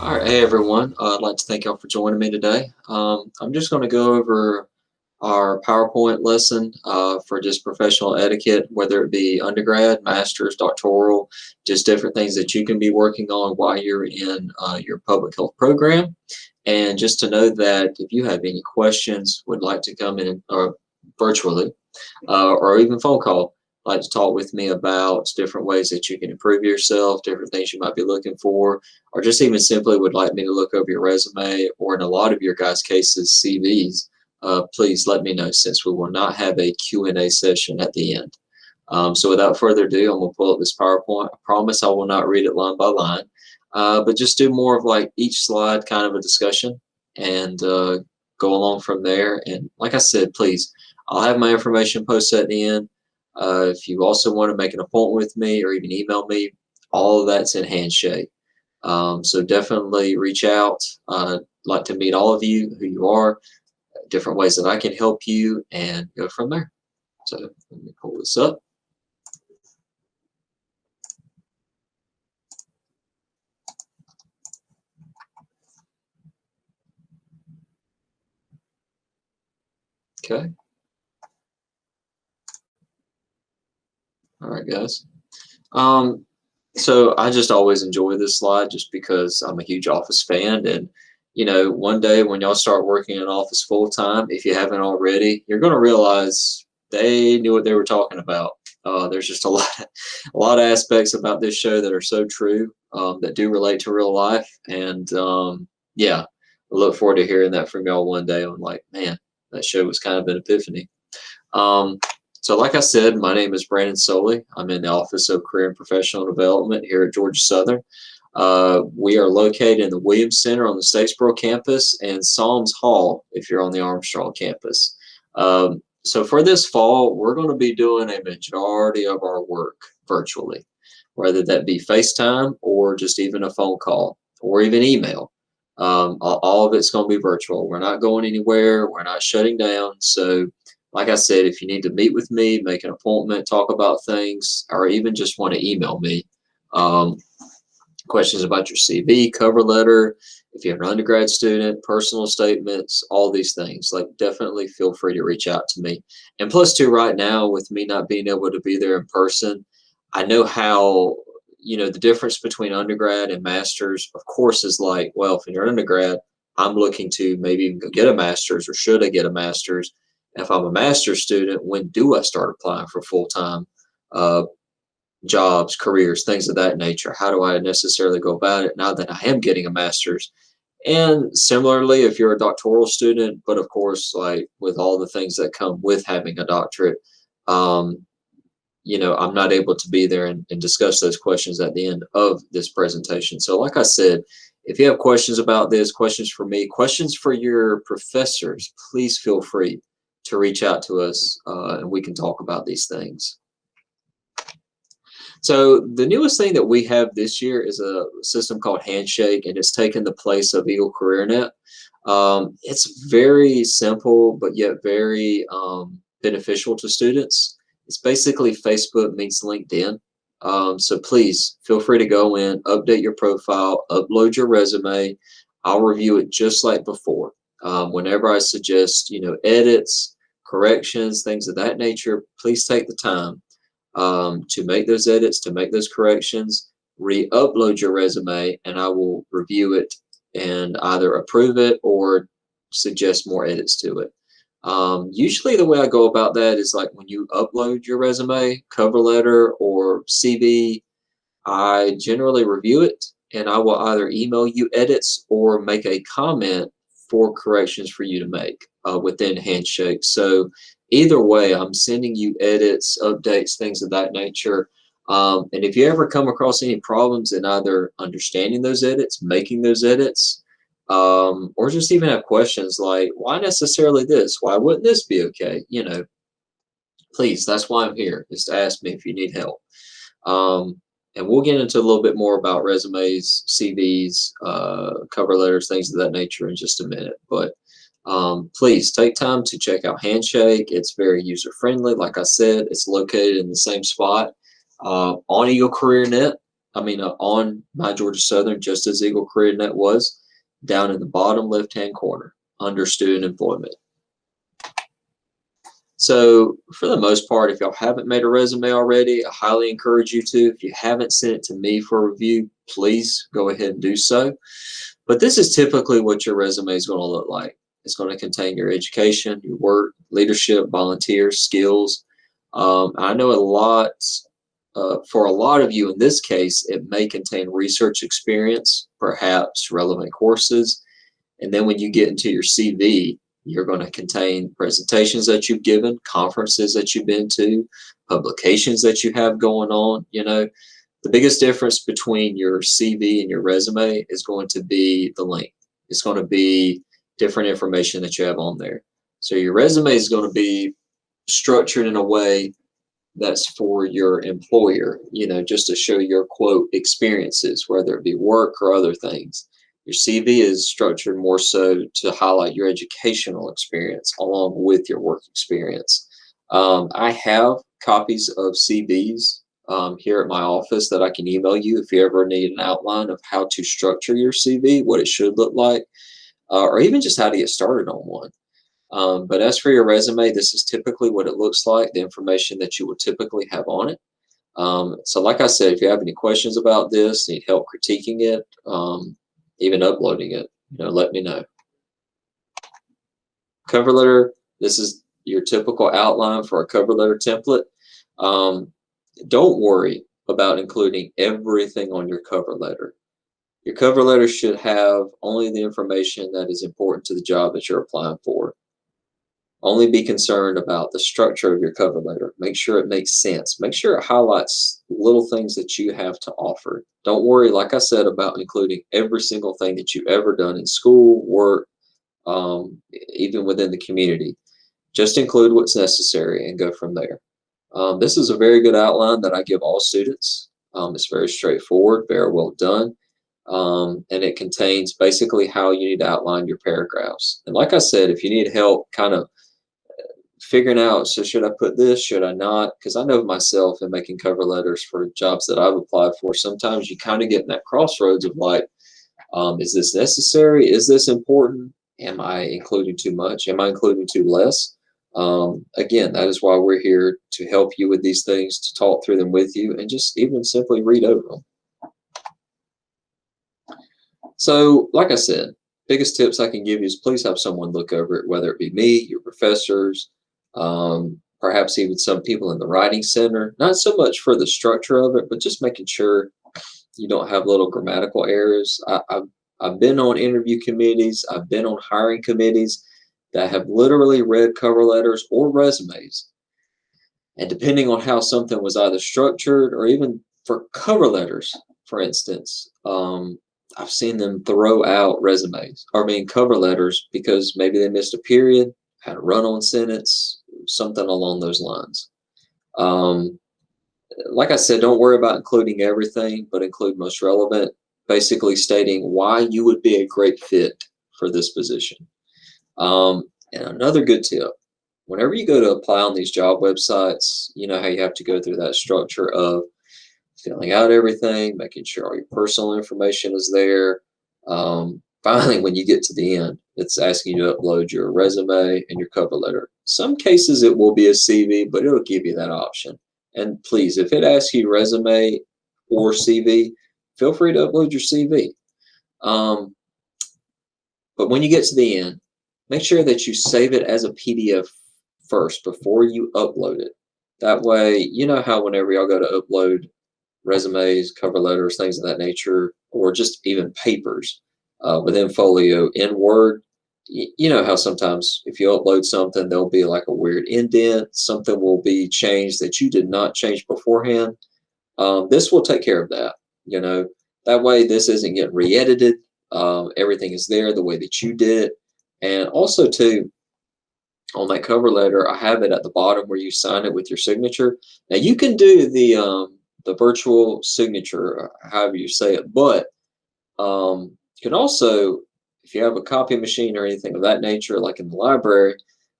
All right, hey everyone. I'd like to thank y'all for joining me today. I'm just going to go over our PowerPoint lesson for just professional etiquette, whether it be undergrad, master's, doctoral, just different things that you can be working on while you're in your public health program. And just to know that if you have any questions, would like to come in virtually or even phone call, like to talk with me about different ways that you can improve yourself, different things you might be looking for, or just even simply would like me to look over your resume or in a lot of your guys' cases, CVs, please let me know since we will not have a Q&A session at the end. So without further ado, I'm going to pull up this PowerPoint. I promise I will not read it line by line, but just do more of like each slide kind of a discussion and go along from there. And like I said, please, I'll have my information posted at the end. If you also want to make an appointment with me or even email me, all of that's in Handshake. So definitely reach out. I'd like to meet all of you, who you are, different ways that I can help you, and go from there. So let me pull this up. Okay. All right, guys. So I just always enjoy this slide just because I'm a huge Office fan. And, you know, one day when y'all start working in Office full time, if you haven't already, you're going to realize they knew what they were talking about. There's just a lot of aspects about this show that are so true, that do relate to real life. And yeah, I look forward to hearing that from y'all one day. I'm like, man, that show was kind of an epiphany. Um, so like I said, my name is Brandon Solie. I'm in the Office of Career and Professional Development here at Georgia Southern. We are located in the Williams Center on the Statesboro campus and Psalms Hall if you're on the Armstrong campus. So for this fall, we're going to be doing a majority of our work virtually, whether that be FaceTime or just even a phone call or even email. All of it's going to be virtual. We're not going anywhere. We're not shutting down. So like I said, if you need to meet with me, make an appointment, talk about things, or even just want to email me, questions about your CV, cover letter, if you're an undergrad student, personal statements, all these things, like definitely feel free to reach out to me. And plus too, right now with me not being able to be there in person, I know how, you know, the difference between undergrad and masters, of course, is like, well, if you're an undergrad, I'm looking to maybe even go get a master's, or should I get a master's? If I'm a master's student, when do I start applying for full-time jobs, careers, things of that nature? How do I necessarily go about it now that I am getting a master's? And similarly, if you're a doctoral student, but of course, like with all the things that come with having a doctorate, you know, I'm not able to be there and discuss those questions at the end of this presentation. So like I said, if you have questions about this, questions for me, questions for your professors, please feel free to reach out to us and we can talk about these things. So the newest thing that we have this year is a system called Handshake, and it's taken the place of Eagle CareerNet. It's very simple, but yet very beneficial to students. It's basically Facebook meets LinkedIn. So please feel free to go in, update your profile, upload your resume. I'll review it just like before. Whenever I suggest, you know, edits, corrections, things of that nature, please take the time to make those edits, to make those corrections, re-upload your resume, and I will review it and either approve it or suggest more edits to it. Usually the way I go about that is like when you upload your resume, cover letter, or CV, I generally review it and I will either email you edits or make a comment for corrections for you to make within Handshake. So either way, I'm sending you edits, updates, things of that nature. And if you ever come across any problems in either understanding those edits, making those edits, or just even have questions like, why necessarily this? Why wouldn't this be okay? You know, please, that's why I'm here, is to ask me if you need help. And we'll get into a little bit more about resumes, CVs, cover letters, things of that nature in just a minute. But please take time to check out Handshake. It's very user-friendly. Like I said, it's located in the same spot on Eagle CareerNet. on My Georgia Southern, just as Eagle CareerNet was, down in the bottom left-hand corner under student employment. So for the most part, if y'all haven't made a resume already, I highly encourage you to. If you haven't sent it to me for review, please go ahead and do so. But this is typically what your resume is going to look like. It's going to contain your education, your work, leadership, volunteer, skills. I know for a lot of you in this case, it may contain research experience, perhaps relevant courses. And then when you get into your CV, you're going to contain presentations that you've given, conferences that you've been to, publications that you have going on. The biggest difference between your CV and your resume is going to be the length. It's going to be different information that you have on there. So your resume is going to be structured in a way that's for your employer, just to show your quote experiences, whether it be work or other things. Your CV is structured more so to highlight your educational experience along with your work experience. I have copies of CVs here at my office that I can email you if you ever need an outline of how to structure your CV, what it should look like, or even just how to get started on one. But as for your resume, this is typically what it looks like, the information that you would typically have on it. So like I said, if you have any questions about this, need help critiquing it, even uploading it, let me know. Cover letter, this is your typical outline for a cover letter template. Don't worry about including everything on your cover letter. Your cover letter should have only the information that is important to the job that you're applying for. Only be concerned about the structure of your cover letter. Make sure it makes sense. Make sure it highlights little things that you have to offer. Don't worry, like I said, about including every single thing that you've ever done in school, work, even within the community. Just include what's necessary and go from there. This is a very good outline that I give all students. It's very straightforward, very well done. And it contains basically how you need to outline your paragraphs. And like I said, if you need help kind of figuring out, so should I put this, should I not? Because I know myself in making cover letters for jobs that I've applied for, sometimes you kind of get in that crossroads of like, is this necessary? Is this important? Am I including too much? Am I including too less? Again, that is why we're here, to help you with these things, to talk through them with you, and just even simply read over them. So like I said, biggest tips I can give you is please have someone look over it, whether it be me, your professors, perhaps even some people in the writing center. Not so much for the structure of it, but just making sure you don't have little grammatical errors. I've been on interview committees, I've been on hiring committees that have literally read cover letters or resumes. And depending on how something was either structured, or even for cover letters, for instance, I've seen them throw out cover letters because maybe they missed a period, had a run-on sentence, something along those lines. Like I said, don't worry about including everything, but include most relevant, basically stating why you would be a great fit for this position. And another good tip, whenever you go to apply on these job websites, you know how you have to go through that structure of filling out everything, making sure all your personal information is there. Finally, when you get to the end, it's asking you to upload your resume and your cover letter. Some cases it will be a CV, but it'll give you that option. And please, if it asks you resume or CV, feel free to upload your CV. But when you get to the end, make sure that you save it as a PDF first before you upload it. That way, you know how whenever y'all go to upload resumes, cover letters, things of that nature, or just even papers within Folio in Word, you know how sometimes if you upload something, there'll be like a weird indent, something will be changed that you did not change beforehand. This will take care of that. That way this isn't getting re-edited. Everything is there the way that you did it. And also too, on that cover letter, I have it at the bottom where you sign it with your signature. Now you can do the virtual signature, however you say it, but you can also, if you have a copy machine or anything of that nature, like in the library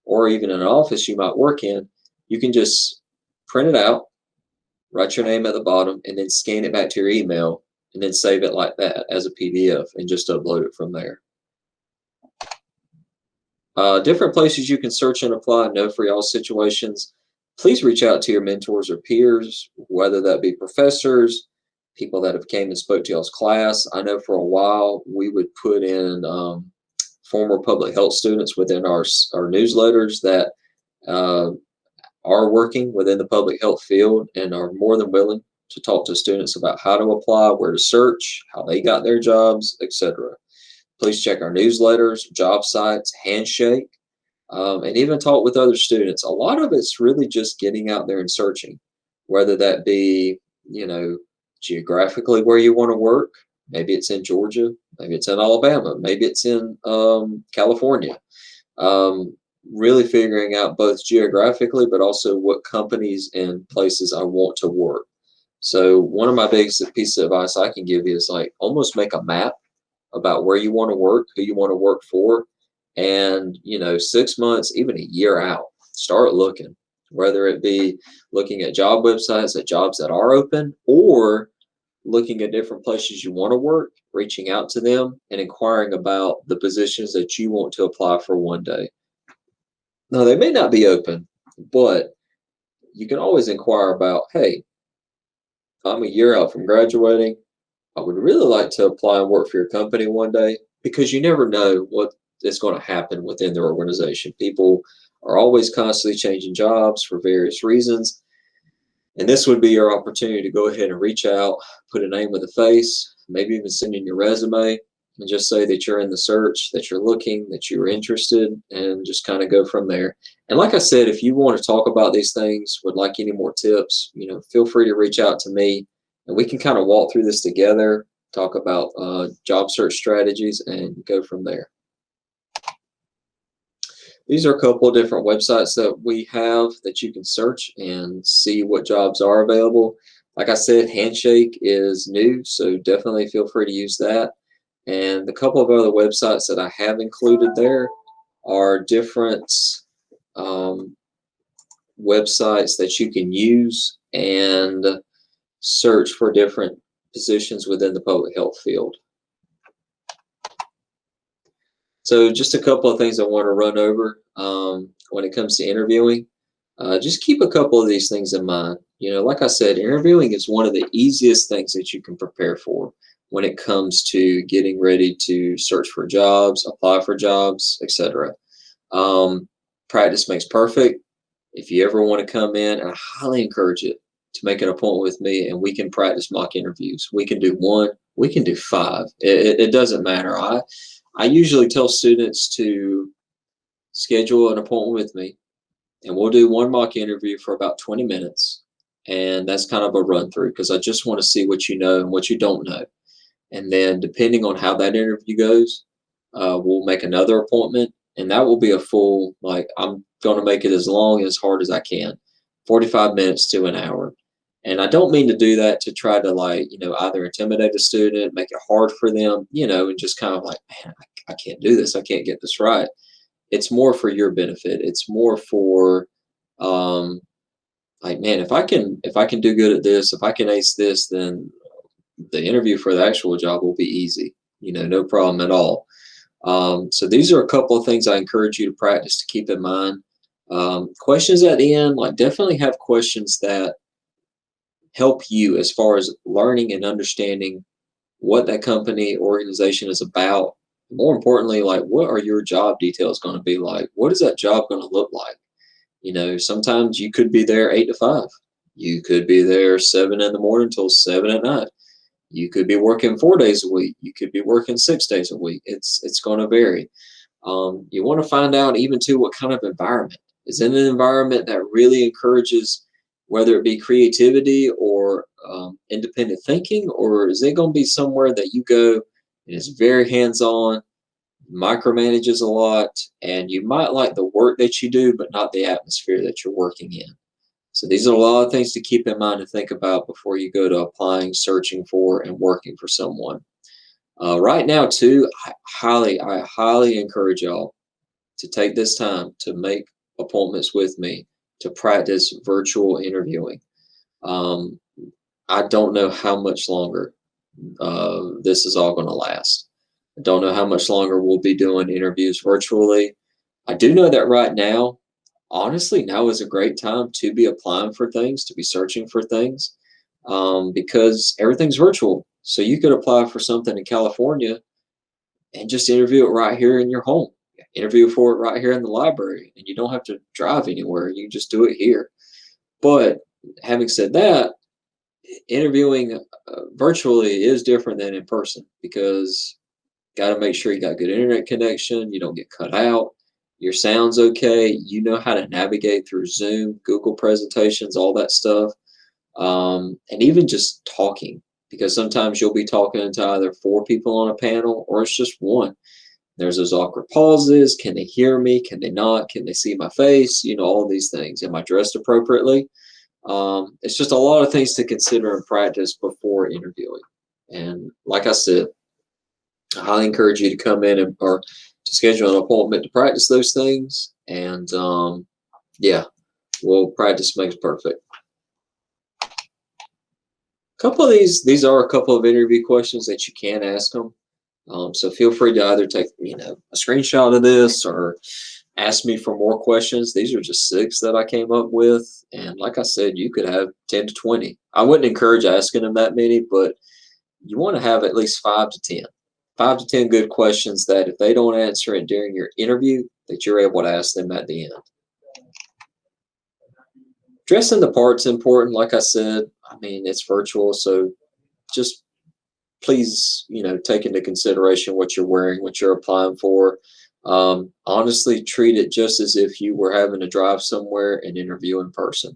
or even in an office you might work in, you can just print it out, write your name at the bottom, and then scan it back to your email, and then save it like that as a PDF and just upload it from there. Different places you can search and apply. No for y'all situations. Please reach out to your mentors or peers, whether that be professors, people that have came and spoke to y'all's class. I know for a while we would put in former public health students within our newsletters that uh, are working within the public health field and are more than willing to talk to students about how to apply, where to search, how they got their jobs, etc. Please check our newsletters, job sites, Handshake, and even talk with other students. A lot of it's really just getting out there and searching, whether that be, geographically where you want to work. Maybe it's in Georgia, maybe it's in Alabama, maybe it's in California. Really figuring out both geographically, but also what companies and places I want to work. So one of my biggest pieces of advice I can give you is like almost make a map about where you want to work, who you want to work for, and 6 months, even a year out, start looking. Whether it be looking at job websites, at jobs that are open, or looking at different places you want to work, reaching out to them and inquiring about the positions that you want to apply for one day. Now, they may not be open, but you can always inquire about, hey, I'm a year out from graduating. I would really like to apply and work for your company one day, because you never know what is going to happen within their organization. People are always constantly changing jobs for various reasons. And this would be your opportunity to go ahead and reach out, put a name with a face, maybe even send in your resume and just say that you're in the search, that you're looking, that you're interested, and just kind of go from there. And like I said, if you want to talk about these things, would like any more tips, feel free to reach out to me and we can kind of walk through this together, talk about job search strategies, and go from there. These are a couple of different websites that we have that you can search and see what jobs are available. Like I said, Handshake is new, so definitely feel free to use that. And a couple of other websites that I have included there are different websites that you can use and search for different positions within the public health field. So just a couple of things I want to run over when it comes to interviewing. Just keep a couple of these things in mind. Like I said, interviewing is one of the easiest things that you can prepare for when it comes to getting ready to search for jobs, apply for jobs, etc. Practice makes perfect. If you ever want to come in, I highly encourage it to make an appointment with me, and we can practice mock interviews. We can do one, we can do five. It doesn't matter. I usually tell students to schedule an appointment with me, and we'll do one mock interview for about 20 minutes. And that's kind of a run through, because I just want to see what you know and what you don't know. And then depending on how that interview goes, we'll make another appointment, and that will be a full, I'm going to make it as long and as hard as I can, 45 minutes to an hour. And I don't mean to do that to try to either intimidate a student, make it hard for them, and just kind of man, I can't do this. I can't get this right. It's more for your benefit. It's more for, man, if I can do good at this, if I can ace this, then the interview for the actual job will be easy, no problem at all. So these are a couple of things I encourage you to practice, to keep in mind. Questions at the end, definitely have questions that help you as far as learning and understanding what that company organization is about. More importantly, what are your job details going to be like? What is that job going to look like? Sometimes you could be there 8 to 5. You could be there 7 in the morning till 7 at night. You could be working 4 days a week. You could be working 6 days a week. It's going to vary. You want to find out even too what kind of environment. Is it an environment that really encourages, whether it be creativity or independent thinking, or is it going to be somewhere that you go and it's very hands-on, micromanages a lot, and you might like the work that you do, but not the atmosphere that you're working in? So these are a lot of things to keep in mind and think about before you go to applying, searching for, and working for someone. Right now, too, I highly encourage y'all to take this time to make appointments with me to practice virtual interviewing. Um, I don't know how much longer this is all going to last. I don't know how much longer we'll be doing interviews virtually. I do know that right now, honestly, now is a great time to be applying for things, to be searching for things, because everything's virtual. So you could apply for something in California and just interview it right here in your home. Interview for it right here in the library, and you don't have to drive anywhere. You just do it here. But having said that, interviewing virtually is different than in person because got to make sure you got good internet connection, you don't get cut out, your sound's okay, you know how to navigate through Zoom, Google presentations, all that stuff, and even just talking, because sometimes you'll be talking to either four people on a panel or it's just one. There's those awkward pauses. Can they hear me? Can they not? Can they see my face? You know, all these things. Am I dressed appropriately? It's just a lot of things to consider and practice before interviewing. And like I said, I highly encourage you to come in or to schedule an appointment to practice those things. And yeah, well, practice makes perfect. A couple of these are a couple of interview questions that you can ask them. So feel free to either take a screenshot of this or ask me for more questions. These are just 6 that I came up with, and like I said, you could have 10 to 20. I wouldn't encourage asking them that many, but you want to have at least 5 to 10. 5 to 10 good questions that if they don't answer it during your interview, that you're able to ask them at the end. Dressing the part's important. Like I said, I mean, it's virtual, so just please, take into consideration what you're wearing, what you're applying for. Honestly, treat it just as if you were having to drive somewhere and interview in person.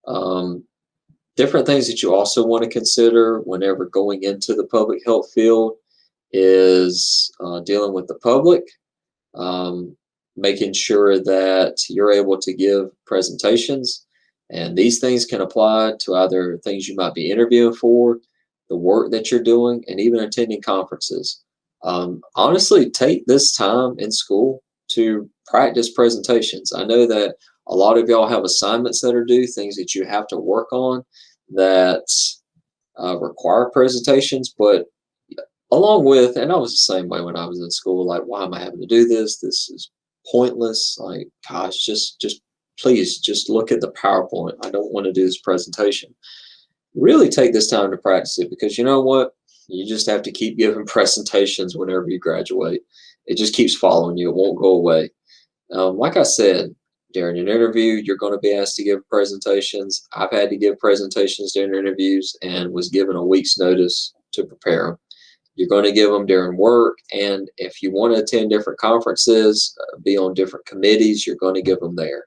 Um, Different things that you also want to consider whenever going into the public health field is dealing with the public, um, making sure that you're able to give presentations. And these things can apply to either things you might be interviewing for, the work that you're doing, and even attending conferences. Honestly, take this time in school to practice presentations. I know that a lot of y'all have assignments that are due, things that you have to work on that require presentations, but along with, and I was the same way when I was in school, like, why am I having to do this? This is pointless. Like, gosh, just please just look at the PowerPoint. I don't want to do this presentation. Really take this time to practice it, because you know what? You just have to keep giving presentations whenever you graduate. It just keeps following you. It won't go away. Like I said, during an interview, you're going to be asked to give presentations. I've had to give presentations during interviews and was given a week's notice to prepare them. You're going to give them during work, and if you want to attend different conferences, be on different committees, you're going to give them there.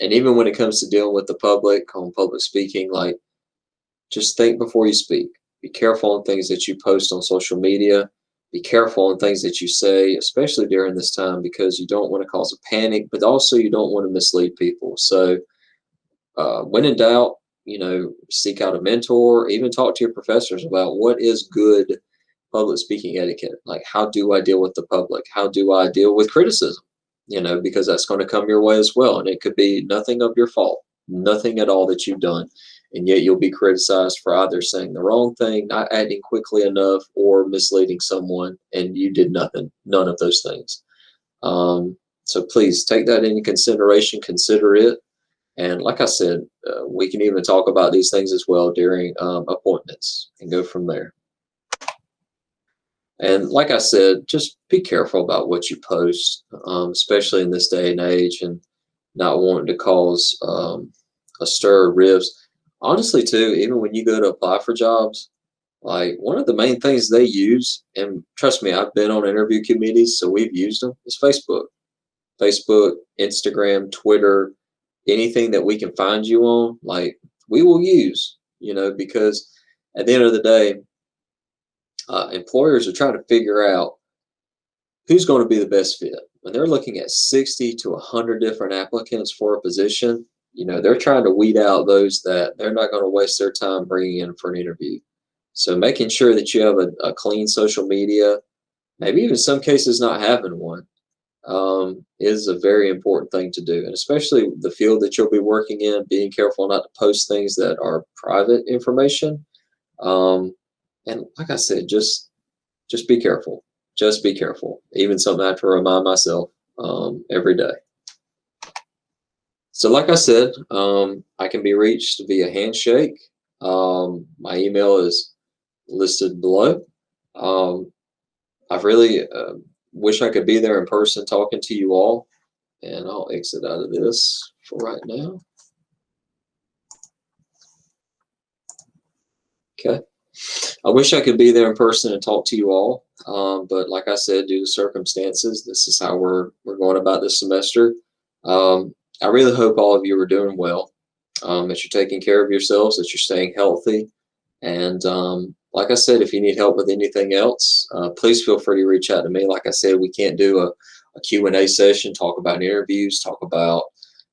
And even when it comes to dealing with the public, on public speaking, like, just think before you speak. Be careful on things that you post on social media. Be careful on things that you say, especially during this time, because you don't want to cause a panic, but also you don't want to mislead people. So when in doubt, seek out a mentor, even talk to your professors about what is good public speaking etiquette. Like, how do I deal with the public? How do I deal with criticism? Because that's going to come your way as well. And it could be nothing of your fault, nothing at all that you've done. And yet you'll be criticized for either saying the wrong thing, not acting quickly enough, or misleading someone, and you did nothing, none of those things. So please take that into consideration, consider it. And like I said, we can even talk about these things as well during appointments and go from there. And like I said, just be careful about what you post, especially in this day and age, and not wanting to cause a stir of ribs. Honestly, too, even when you go to apply for jobs, like, one of the main things they use, and trust me, I've been on interview committees, so we've used them, is Facebook. Facebook, Instagram, Twitter, anything that we can find you on, like, we will use, because at the end of the day, employers are trying to figure out who's going to be the best fit. When they're looking at 60 to 100 different applicants for a position, they're trying to weed out those that they're not going to waste their time bringing in for an interview. So making sure that you have a clean social media, maybe even some cases not having one, is a very important thing to do, and especially the field that you'll be working in, being careful not to post things that are private information. Um, and like I said, just be careful. Just be careful. Even something I have to remind myself every day. So, like I said, I can be reached via Handshake. My email is listed below. Um, I really wish I could be there in person talking to you all, and I'll exit out of this for right now. Okay. I wish I could be there in person and talk to you all, but like I said, due to circumstances, this is how we're going about this semester. I really hope all of you are doing well, that you're taking care of yourselves, that you're staying healthy, and like I said, if you need help with anything else, please feel free to reach out to me. Like I said, we can't do a Q&A session, talk about interviews, talk about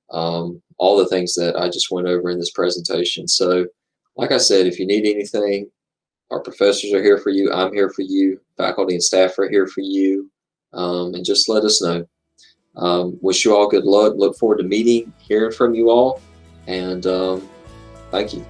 all the things that I just went over in this presentation. So, like I said, if you need anything, our professors are here for you. I'm here for you. Faculty and staff are here for you. And just let us know. Wish you all good luck. Look forward to meeting, hearing from you all. And thank you.